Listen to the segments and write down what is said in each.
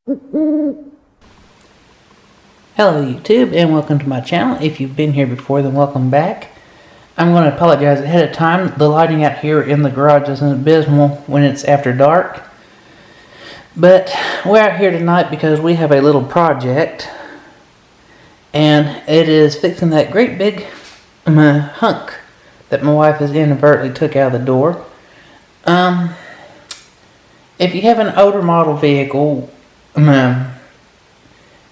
Hello YouTube and welcome to my channel. If you've been here before, then welcome back. I'm going to apologize ahead of time. The lighting out here in the garage isn't abysmal when it's after dark. But we're out here tonight because we have a little project. And it is fixing that great big hunk that my wife has inadvertently took out of the door. If you have an older model vehicle, and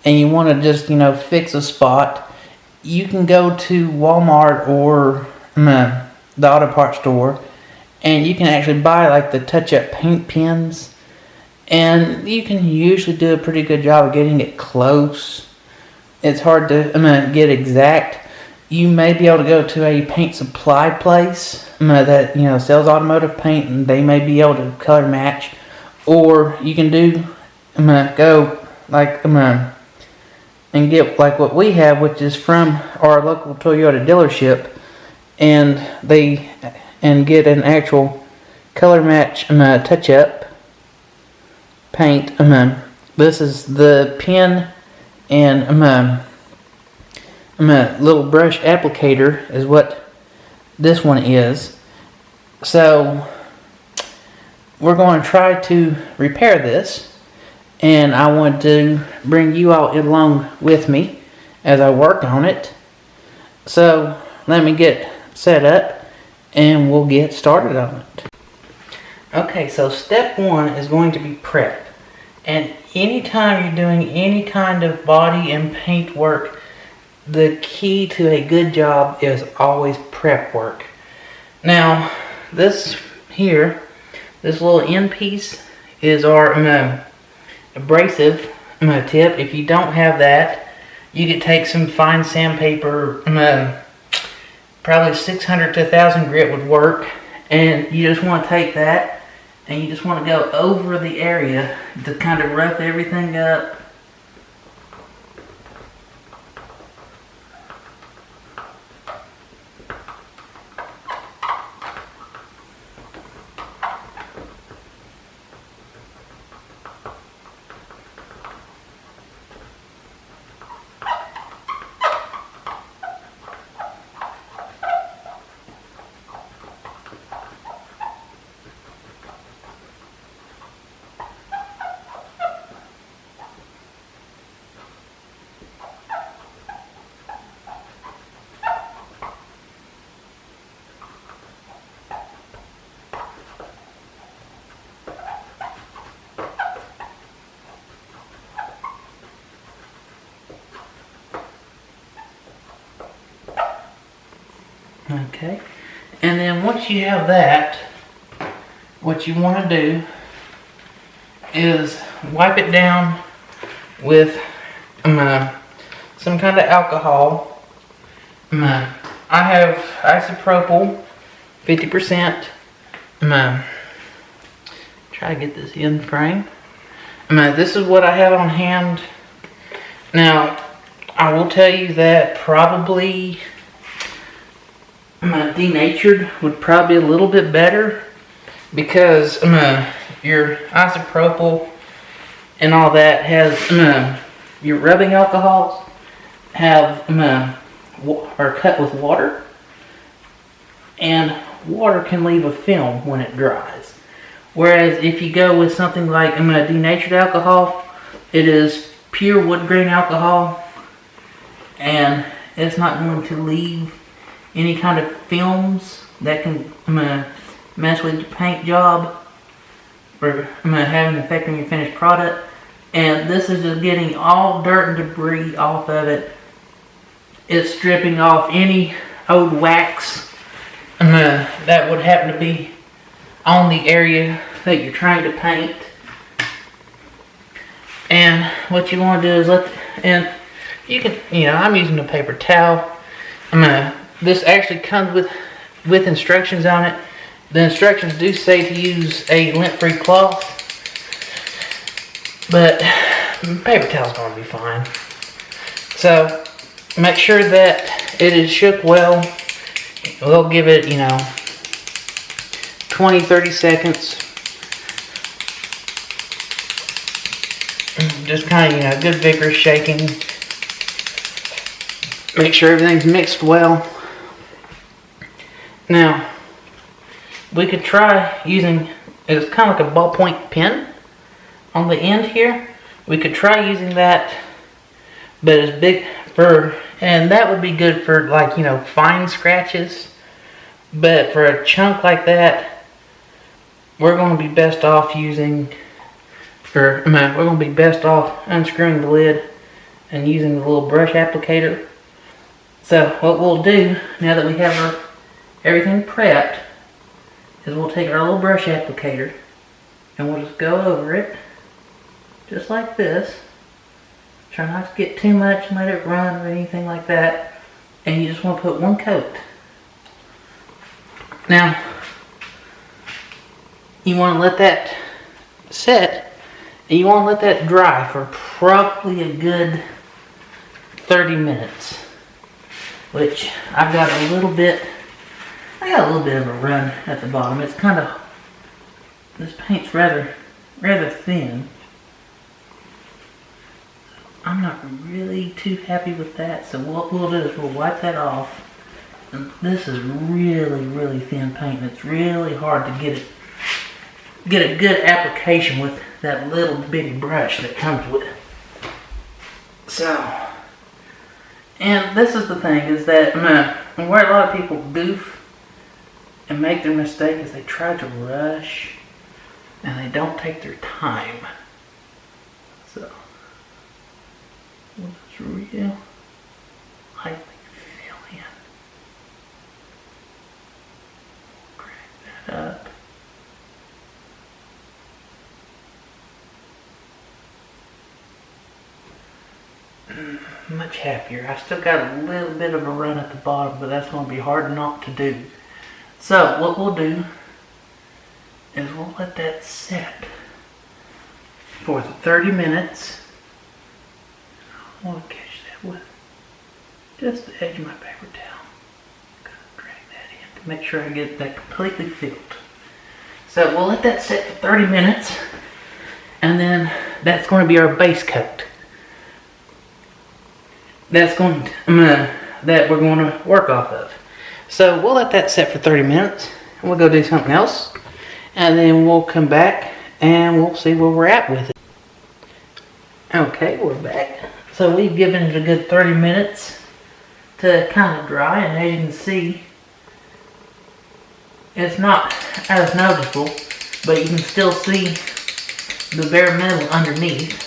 you want to just, fix a spot, you can go to Walmart or the auto parts store, and you can actually buy like the touch-up paint pens, and you can usually do a pretty good job of getting it close. It's hard to get exact. You may be able to go to a paint supply place that sells automotive paint, and they may be able to color match, or you can do go like and get like what we have, which is from our local Toyota dealership, and get an actual color match touch-up paint. This is the pen and little brush applicator is what this one is. So we're going to try to repair this. And I want to bring you all along with me as I work on it. So let me get set up and we'll get started on it. Okay, so step one is going to be prep. And anytime you're doing any kind of body and paint work, the key to a good job is always prep work. Now, this here, this little end piece is our abrasive tip. If you don't have that, you could take some fine sandpaper, probably 600 to 1000 grit would work, and you just want to take that and you just want to go over the area to kind of rough everything up. Okay, and then once you have that, what you want to do is wipe it down with some kind of alcohol. I have isopropyl 50%. Try to get this in frame. This is what I have on hand. Now, I will tell you that probably denatured would probably be a little bit better, because your isopropyl and all that has your rubbing alcohols have are cut with water, and water can leave a film when it dries. Whereas if you go with something like denatured alcohol, it is pure wood grain alcohol, and it's not going to leave any kind of films that can mess with the paint job or have an effect on your finished product. And this is just getting all dirt and debris off of it. It's stripping off any old wax that would happen to be on the area that you're trying to paint. And what you want to do is you can, I'm using a paper towel. This actually comes with instructions on it. The instructions do say to use a lint-free cloth, but paper towel's going to be fine. So make sure that it is shook well. We'll give it, 20-30 seconds. Just kind of, good vigorous shaking. Make sure everything's mixed well. Now, we could try using, it's kind of like a ballpoint pen on the end here. We could try using that, but it's big and that would be good for like, fine scratches. But for a chunk like that, we're going to be best off we're going to be best off unscrewing the lid and using the little brush applicator. So what we'll do, now that we have everything prepped, is we'll take our little brush applicator and we'll just go over it, just like this. Try not to get too much and let it run or anything like that. And you just want to put one coat. Now, you want to let that set, and you want to let that dry for probably a good 30 minutes. Which, I got a little bit of a run at the bottom. It's kind of, this paint's rather thin. I'm not really too happy with that, so what we'll do is we'll wipe that off. And this is really thin paint, and it's really hard to get a good application with that little bitty brush that comes with it. So, and this is the thing, is that where a lot of people goof and make their mistake is they try to rush and they don't take their time. So, it's real lightly fill in. Crack that up. Much happier. I still got a little bit of a run at the bottom, but that's going to be hard not to do. So what we'll do is we'll let that set for the 30 minutes. I want to catch that with just the edge of my paper towel. Drag that in to make sure I get that completely filled. So we'll let that set for 30 minutes, and then that's going to be our base coat. That's going to, that we're going to work off of. So we'll let that set for 30 minutes, and we'll go do something else, and then we'll come back and we'll see where we're at with it. Okay, we're back. So we've given it a good 30 minutes to kind of dry, and as you can see, it's not as noticeable, but you can still see the bare metal underneath.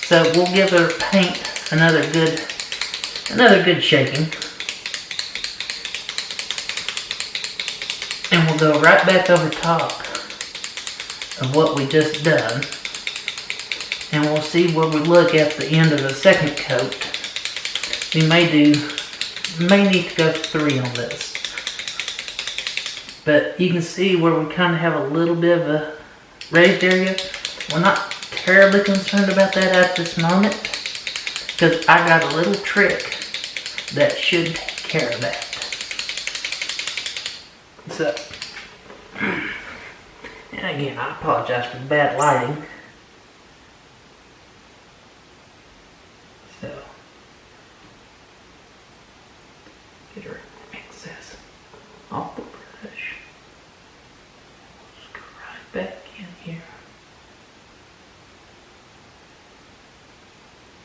So we'll give our paint another good shaking. And we'll go right back over top of what we just done. And we'll see where we look at the end of the second coat. We may need to go 3 on this. But you can see where we kind of have a little bit of a raised area. We're not terribly concerned about that at this moment, because I got a little trick that should take care of that. So, and again, I apologize for the bad lighting. So, get our excess off the brush. Just go right back in here.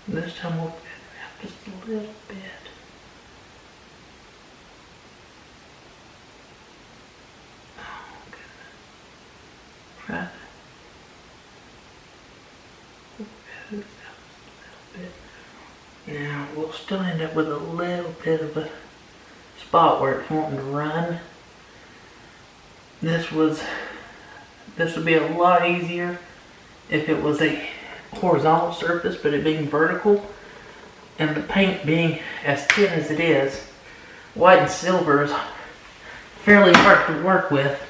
This time we'll feather out just a little bit. Oh, goodness. Try to feather it out just a little bit. Now, we'll still end up with a little bit of a spot where it's wanting to run. This would be a lot easier if it was a horizontal surface, but it being vertical and the paint being as thin as it is, white and silver is fairly hard to work with,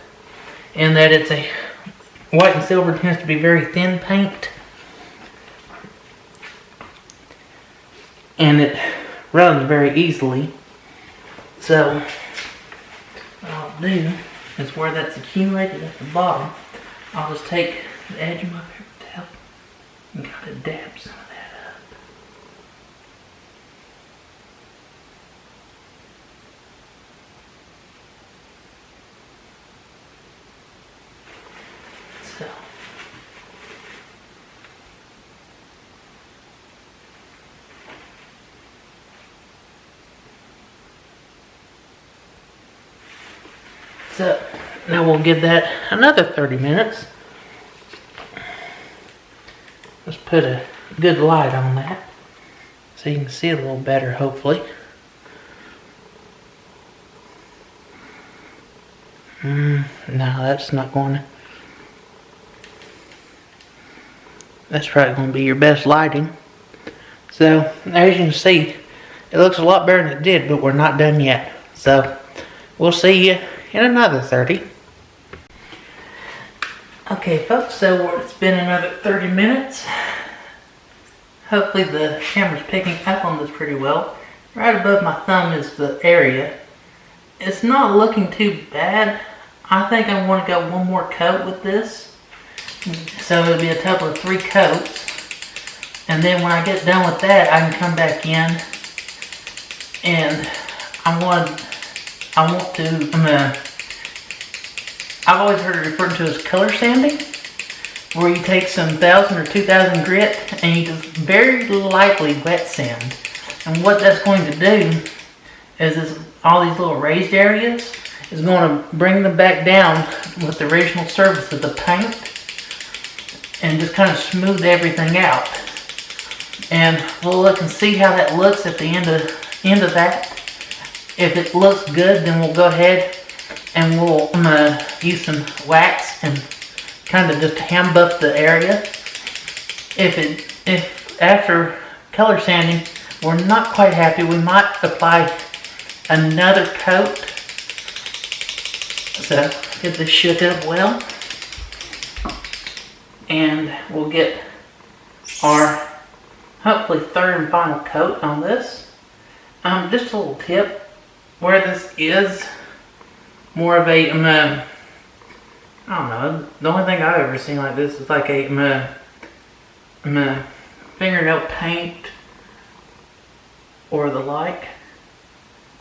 in that it's a white and silver tends to be very thin paint, and it runs very easily. So what I'll do is, where that's accumulated at the bottom, I'll just take the edge of my paper towel and kind of dab some So now we'll give that another 30 minutes. Let's put a good light on that so you can see it a little better, hopefully. No, that's not going to. That's probably going to be your best lighting. So, as you can see, it looks a lot better than it did, but we're not done yet. So, we'll see you in another 30. Okay, folks, so it's been another 30 minutes. Hopefully the camera's picking up on this pretty well. Right above my thumb is the area. It's not looking too bad. I think I want to go one more coat with this. So it'll be a total of 3 coats. And then when I get done with that, I can come back in and I've always heard it referred to as color sanding, where you take some 1,000 or 2,000 grit and you just very lightly wet sand. And what that's going to do is all these little raised areas is going to bring them back down with the original surface of the paint and just kind of smooth everything out. And we'll look and see how that looks at the end of that. If it looks good, then we'll go ahead and we'll use some wax and kind of just hand buff the area. If after color sanding we're not quite happy, we might apply another coat. So get this shook up well, and we'll get our hopefully third and final coat on this. Just a little tip, where this is more of a, I don't know, the only thing I've ever seen like this is like a fingernail paint or the like.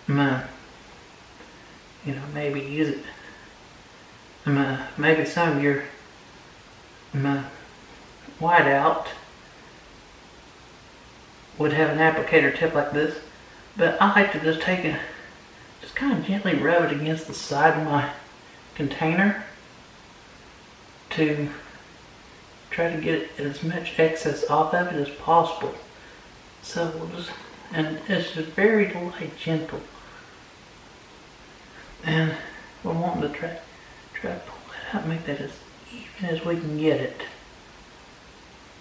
You know, maybe use it. Maybe some of your whiteout would have an applicator tip like this, but I like to just just kind of gently rub it against the side of my container to try to get as much excess off of it as possible. So we'll just, and it's just very light, gentle, and we're wanting to try to pull that out and make that as even as we can get it.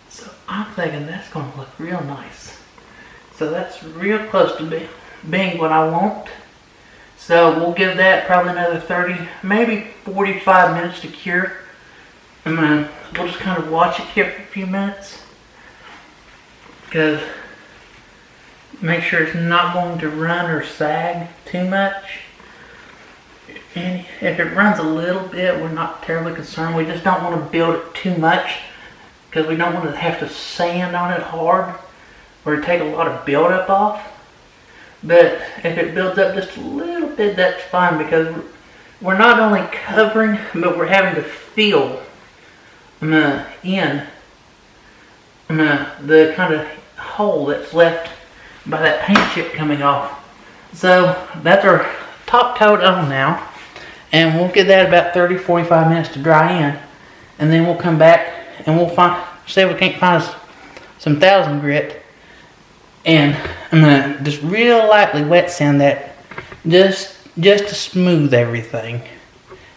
So I'm thinking that's going to look real nice. So that's real close to being what I want. So we'll give that probably another 30, maybe 45 minutes to cure. And then we'll just kind of watch it here for a few minutes, because make sure it's not going to run or sag too much. And if it runs a little bit, we're not terribly concerned. We just don't want to build it too much, because we don't want to have to sand on it hard or take a lot of buildup off. But if it builds up just a little bit, that's fine, because we're not only covering, but we're having to fill in the kind of hole that's left by that paint chip coming off. So that's our top coat on now, and we'll give that about 30-45 minutes to dry in, and then we'll come back and we'll see if we can't find us some 1,000 grit, and I'm gonna just real lightly wet sand that just to smooth everything,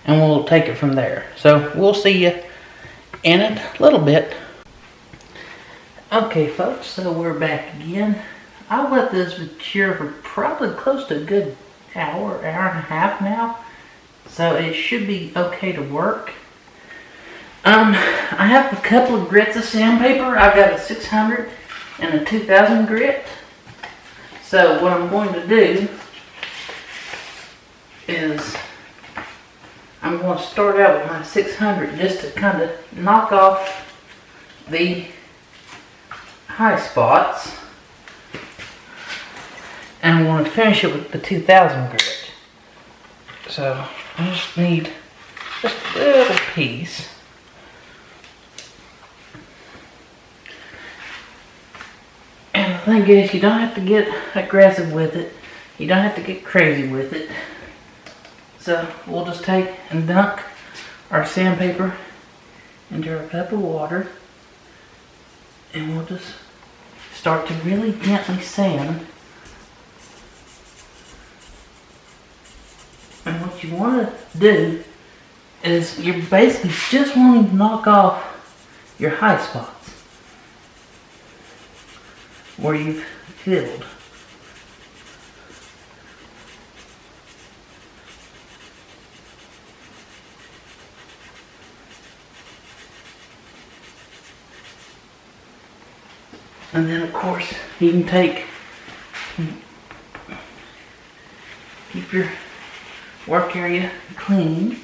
and we'll take it from there. So we'll see you in a little bit. Okay folks, so we're back again. I'll let this cure for probably close to a good hour and a half now, so it should be okay to work. I have a couple of grits of sandpaper. I've got a 600 and a 2000 grit. So what I'm going to do is I'm going to start out with my 600 just to kind of knock off the high spots, and I'm going to finish it with the 2000 grit. So I just need just a little piece. thing is, you don't have to get aggressive with it. You don't have to get crazy with it. So we'll just take and dunk our sandpaper into our cup of water, and we'll just start to really gently sand. And what you want to do is you're basically just wanting to knock off your high spots where you've filled. And then of course you can keep your work area clean.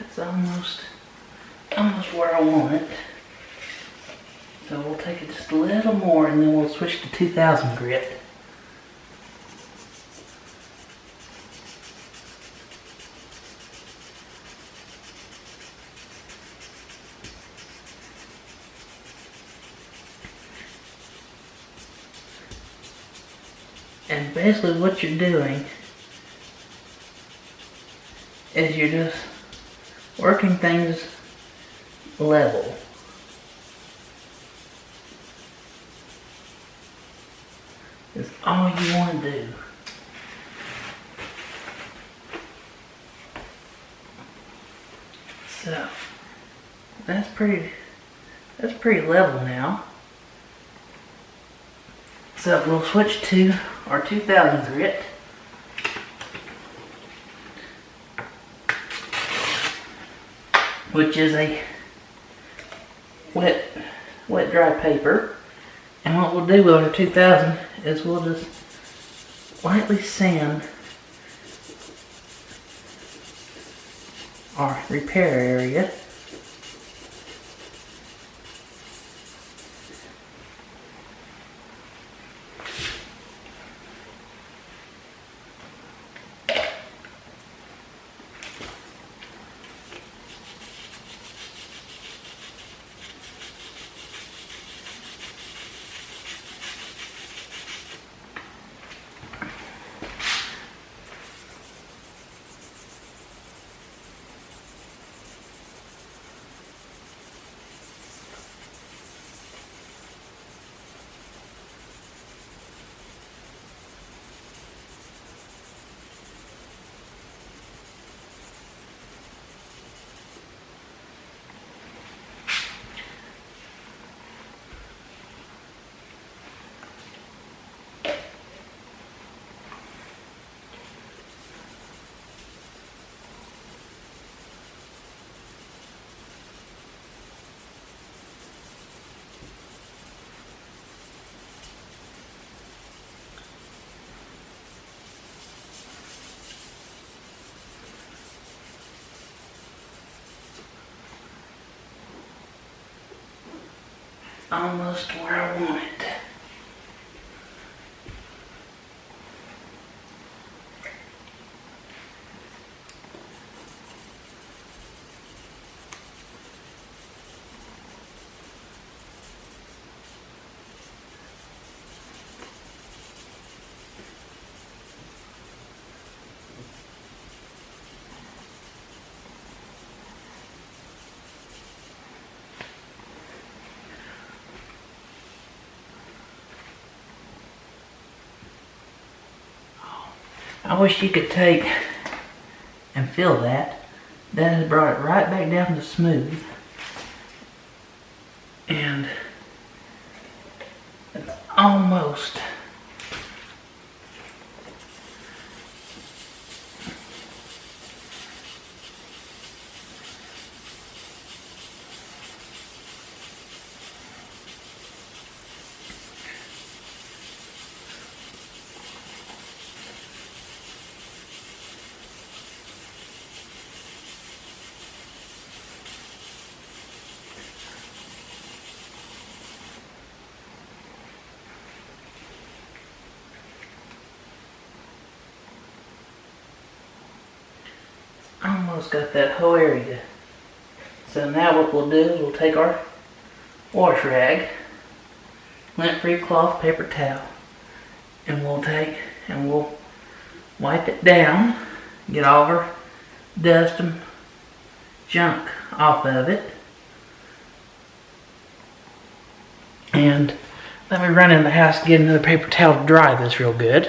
It's almost where I want it. So we'll take it just a little more, and then we'll switch to 2000 grit. And basically what you're doing is you're just working things level. Is all you want to do. So that's pretty level now. So we'll switch to our 2000 grit. Which is a wet dry paper. And what we'll do with our 2000 is we'll just lightly sand our repair area. Almost where I want it. I wish you could take and feel that. That has brought it right back down to smooth. And it's almost got that whole area. So now what we'll do is we'll take our wash rag, lint-free cloth paper towel, and we'll wipe it down, get all of our dust and junk off of it. And let me run in the house and get another paper towel to dry this real good,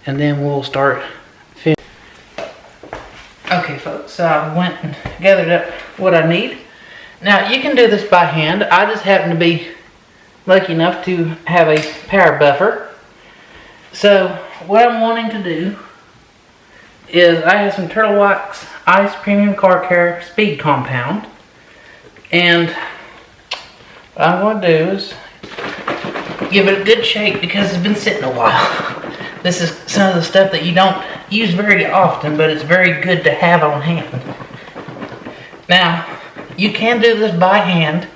and then we'll start finishing. Okay folks, so I went and gathered up what I need. Now you can do this by hand. I just happen to be lucky enough to have a power buffer. So what I'm wanting to do is I have some Turtle Wax Ice Premium Car Care Speed Compound. And what I'm going to do is give it a good shake because it's been sitting a while. This is some of the stuff that you don't use very often, but it's very good to have on hand. Now, you can do this by hand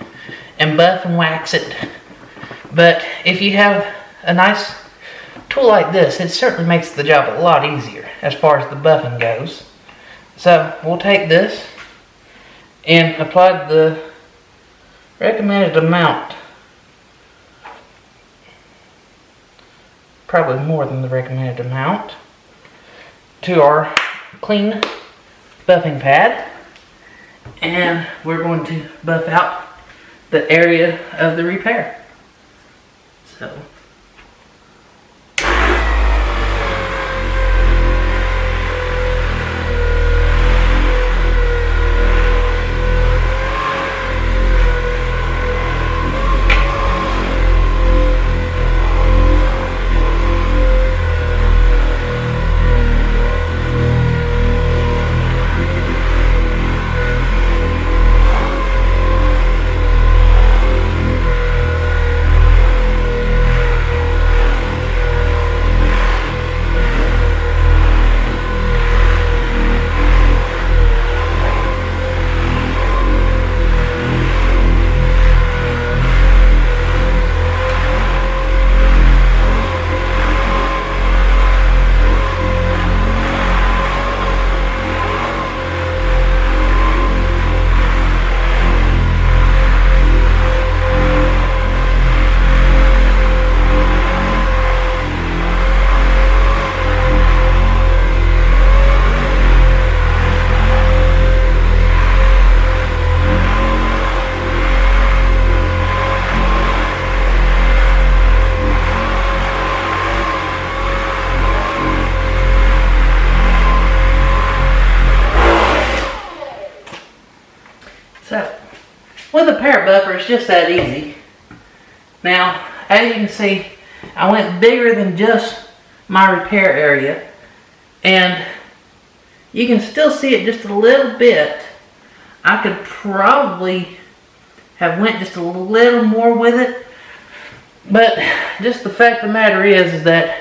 and buff and wax it, but if you have a nice tool like this, it certainly makes the job a lot easier as far as the buffing goes. So, we'll take this and apply the recommended amount. Probably more than the recommended amount, to our clean buffing pad, and we're going to buff out the area of the repair. So with a pair buffer, it's just that easy. Now, as you can see, I went bigger than just my repair area, and you can still see it just a little bit. I could probably have went just a little more with it, but just the fact of the matter is that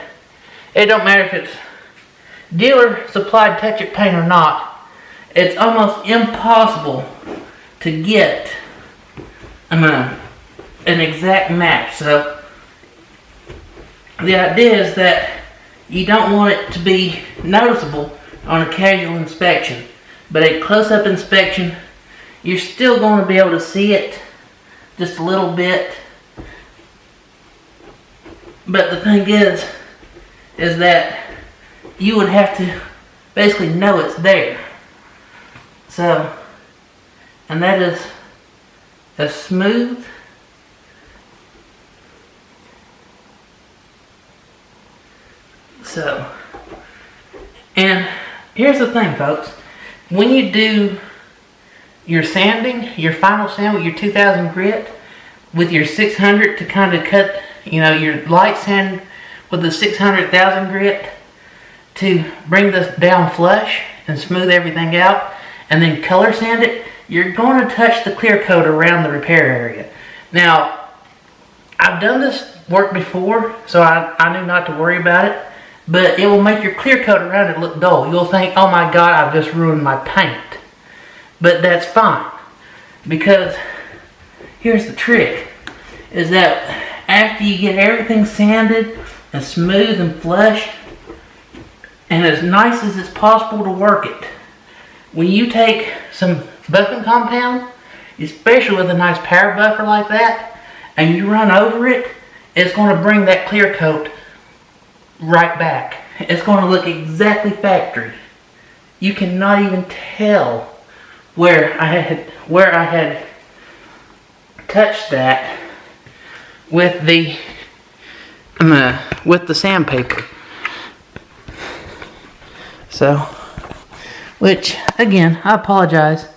it don't matter if it's dealer supplied touch-up paint or not. It's almost impossible to get an exact match. So the idea is that you don't want it to be noticeable on a casual inspection, but a close-up inspection, you're still going to be able to see it just a little bit. But the thing is that you would have to basically know it's there. So, and that is a smooth And here's the thing, folks. When you do your sanding, your final sand with your 2000 grit, with your 600 to kind of cut, your light sand with the 600,000 grit to bring this down flush and smooth everything out, and then color sand it, you're going to touch the clear coat around the repair area. Now, I've done this work before, so I knew not to worry about it, but it will make your clear coat around it look dull. You'll think, oh my God, I've just ruined my paint. But that's fine, because here's the trick, is that after you get everything sanded and smooth and flush, and as nice as it's possible to work it, when you take some buffing compound, especially with a nice power buffer like that, and you run over it, it's going to bring that clear coat right back. It's going to look exactly factory. You cannot even tell where I had touched that with the sandpaper. So, which again, I apologize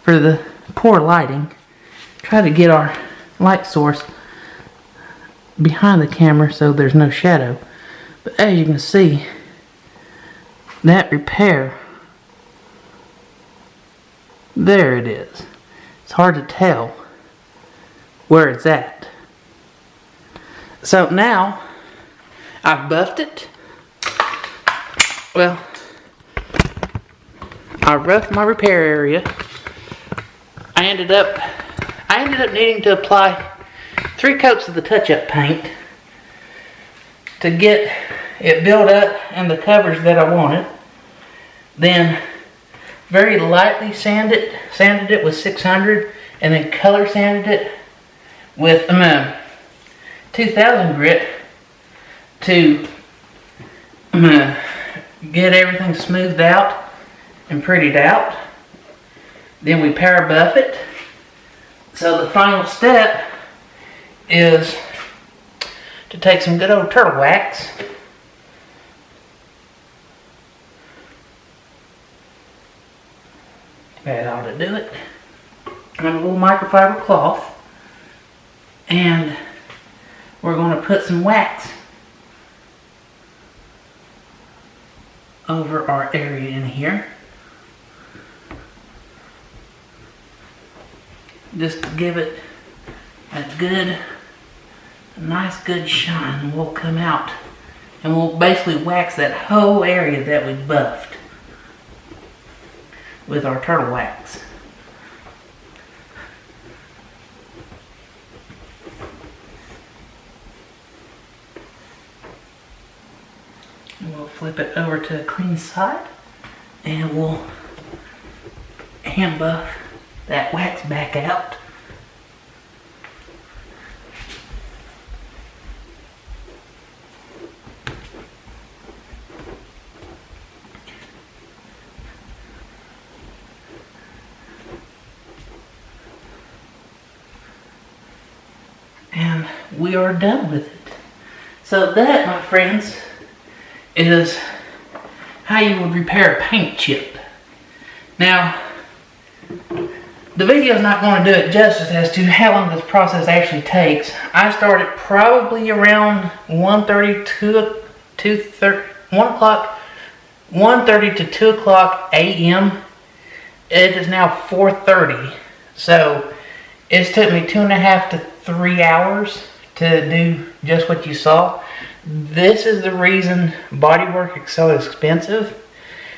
for the poor lighting. Try to get our light source behind the camera so there's no shadow. But as you can see, that repair, there it is. It's hard to tell where it's at. So now I've buffed it. Well, I roughed my repair area. I ended up needing to apply 3 coats of the touch-up paint to get it built up and the covers that I wanted. Then very lightly sanded it with 600, and then color sanded it with 2000 grit to get everything smoothed out and prettied out. Then we power buff it. So the final step is to take some good old turtle wax that ought to do it, and a little microfiber cloth, and we're going to put some wax over our area in here, just to give it a nice good shine. We'll come out and we'll basically wax that whole area that we buffed with our turtle wax. And we'll flip it over to a clean side and we'll hand buff that wax back out. And we are done with it. So that, my friends, is how you would repair a paint chip. Now, the video is not going to do it justice as to how long this process actually takes. I started probably around 1:30 to 2 o'clock a.m. It is now 4:30. So it's took me 2.5 to 3 hours to do just what you saw. This is the reason bodywork is so expensive,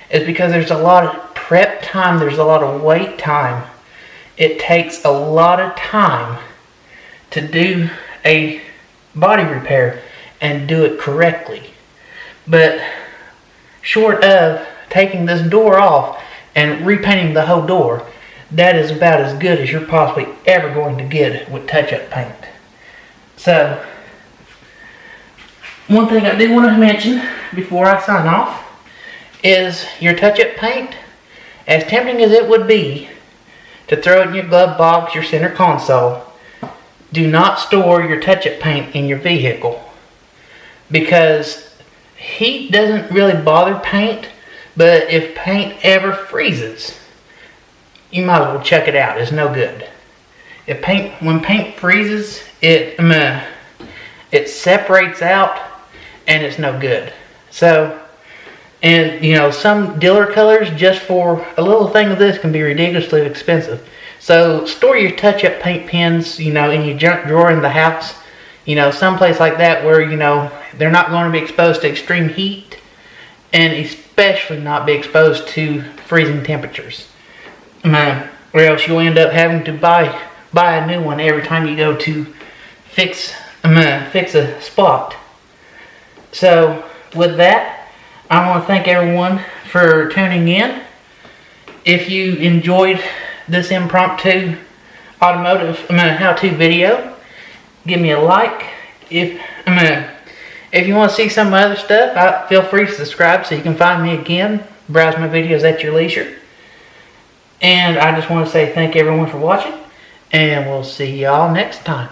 is because there's a lot of prep time, there's a lot of wait time. It takes a lot of time to do a body repair and do it correctly. But short of taking this door off and repainting the whole door, that is about as good as you're possibly ever going to get with touch-up paint. So, one thing I did want to mention before I sign off is your touch-up paint, as tempting as it would be to throw it in your glove box, your center console, do not store your touch-up paint in your vehicle, because heat doesn't really bother paint, But if paint ever freezes, you might as well check it out. It's no good. When paint freezes, it separates out, and it's no good. So, and you know, some dealer colors just for a little thing of this can be ridiculously expensive. So store your touch-up paint pens, you know, in your junk drawer in the house. You know, someplace like that where, you know, they're not going to be exposed to extreme heat, and especially not be exposed to freezing temperatures. Or else you'll end up having to buy a new one every time you go to fix a spot. So with that, I want to thank everyone for tuning in. If you enjoyed this impromptu automotive how-to video, give me a like. If you want to see some of my other stuff, feel free to subscribe so you can find me again. Browse my videos at your leisure. And I just want to say thank everyone for watching, and we'll see y'all next time.